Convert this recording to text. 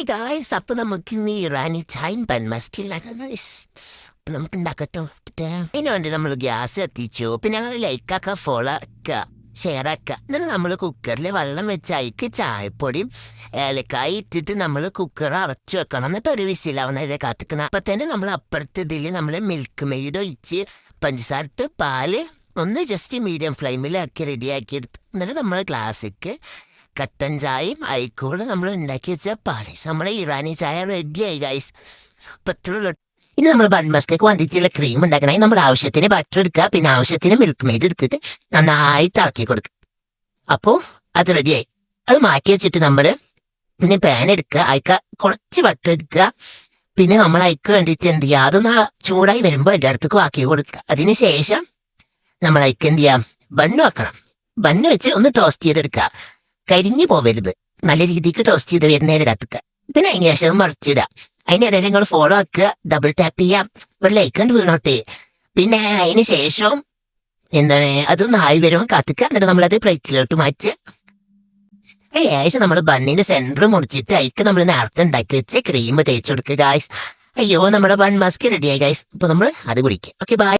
Hi guys, അപ്പൊ നമുക്ക് ഇനി ഇറാനി ചൈൻ ബൺ നമുക്ക് ഉണ്ടാക്കട്ടോ. അതിന് വേണ്ടി നമ്മൾ ഗ്യാസ് എത്തിച്ചു. പിന്നെ ഞങ്ങൾ ലൈക്കൊക്കെ ഫോളോ ആക്കുക, ഷെയർ ആക്കുക. എന്നിട്ട് നമ്മൾ കുക്കറിൽ വെള്ളം വെച്ച് അതിക്ക് ചായപ്പൊടിയും ഏലക്കായി ഇട്ടിട്ട് നമ്മൾ കുക്കർ അടച്ചു വെക്കണം. എന്നിട്ട് ഒരു വിസിലാവുന്നതിനെ കാത്തിക്കണം. അപ്പൊ തന്നെ നമ്മൾ അപ്പുറത്ത് ഇതിൽ നമ്മൾ മിൽക്ക് മെയ്ഡ് ഒഴിച്ച് പഞ്ചസാര ഇട്ട് പാല് ഒന്ന് ജസ്റ്റ് മീഡിയം ഫ്ലെയിമിലാക്കി റെഡിയാക്കി എടുത്ത് എന്നിട്ട് നമ്മൾ ഗ്ലാസ്സിക്ക് കട്ടൻ ചായയും ആയിക്കോളും നമ്മൾ ഉണ്ടാക്കി വെച്ച പാലീസ് നമ്മളെ ഇറാനി ചായ റെഡിയായി ഗൈസ്. പറ്റുള്ളൂ. ഇനി നമ്മൾ ബൺ മസ്കക്ക് വേണ്ടിയിട്ടുള്ള ക്രീം ഉണ്ടാക്കണമെങ്കിൽ നമ്മുടെ ആവശ്യത്തിന് ബട്ടർ എടുക്കുക, പിന്നെ ആവശ്യത്തിന് മിൽക്ക് മെയ്ഡ് എടുത്തിട്ട് നന്നായി തിളക്കി കൊടുക്കുക. അപ്പോൾ അത് റെഡിയായി. അത് മാറ്റി വെച്ചിട്ട് നമ്മൾ പിന്നെ പാൻ എടുക്കുക, അയക്ക കുറച്ച് ബട്ടർ എടുക്കുക, പിന്നെ നമ്മൾ അയക്ക് വേണ്ടിയിട്ട് എന്ത് ചെയ്യുക, അതൊന്ന് ചൂടായി വരുമ്പോൾ എൻ്റെ അടുത്തേക്ക് ആക്കി കൊടുക്കുക. അതിന് ശേഷം നമ്മൾ അയക്ക് എന്ത് ചെയ്യാം, ബണ്ണ് വെക്കണം. ബണ്ണ് വെച്ച് ഒന്ന് ടോസ്റ്റ് ചെയ്തെടുക്കുക, കരിഞ്ഞു പോവരുത്, നല്ല രീതിക്ക് ടോസ്റ്റ് ചെയ്ത് വരുന്നതിന് കത്തുക. പിന്നെ അതിന് ശേഷം മറിച്ചിടുക. അതിനിടയിൽ നിങ്ങൾ ഫോളോ ആക്കുക, ഡബിൾ ടാപ്പ് ചെയ്യാം, ഒരു ലൈക്ക് കണ്ട് വീണോട്ടെ. പിന്നെ അതിന് ശേഷം എന്താണ് അതൊന്ന് ആയി വരുമ്പോൾ കത്തുക. എന്നിട്ട് നമ്മളത് പ്ലേറ്റിലോട്ട് മാറ്റുക. ശേഷം നമ്മൾ ബണ്ണിന്റെ സെന്റർ മുറിച്ചിട്ട് അതിക്ക് നമ്മൾ നേരത്തെ ഉണ്ടാക്കി വെച്ച് ക്രീം തേച്ച് കൊടുക്കുക ഗായ്സ്. അയ്യോ, നമ്മുടെ ബൺ മസ്ക് റെഡിയായി ഗായ്സ്. അപ്പൊ നമ്മൾ അത് കുടിക്കുക. Okay, by.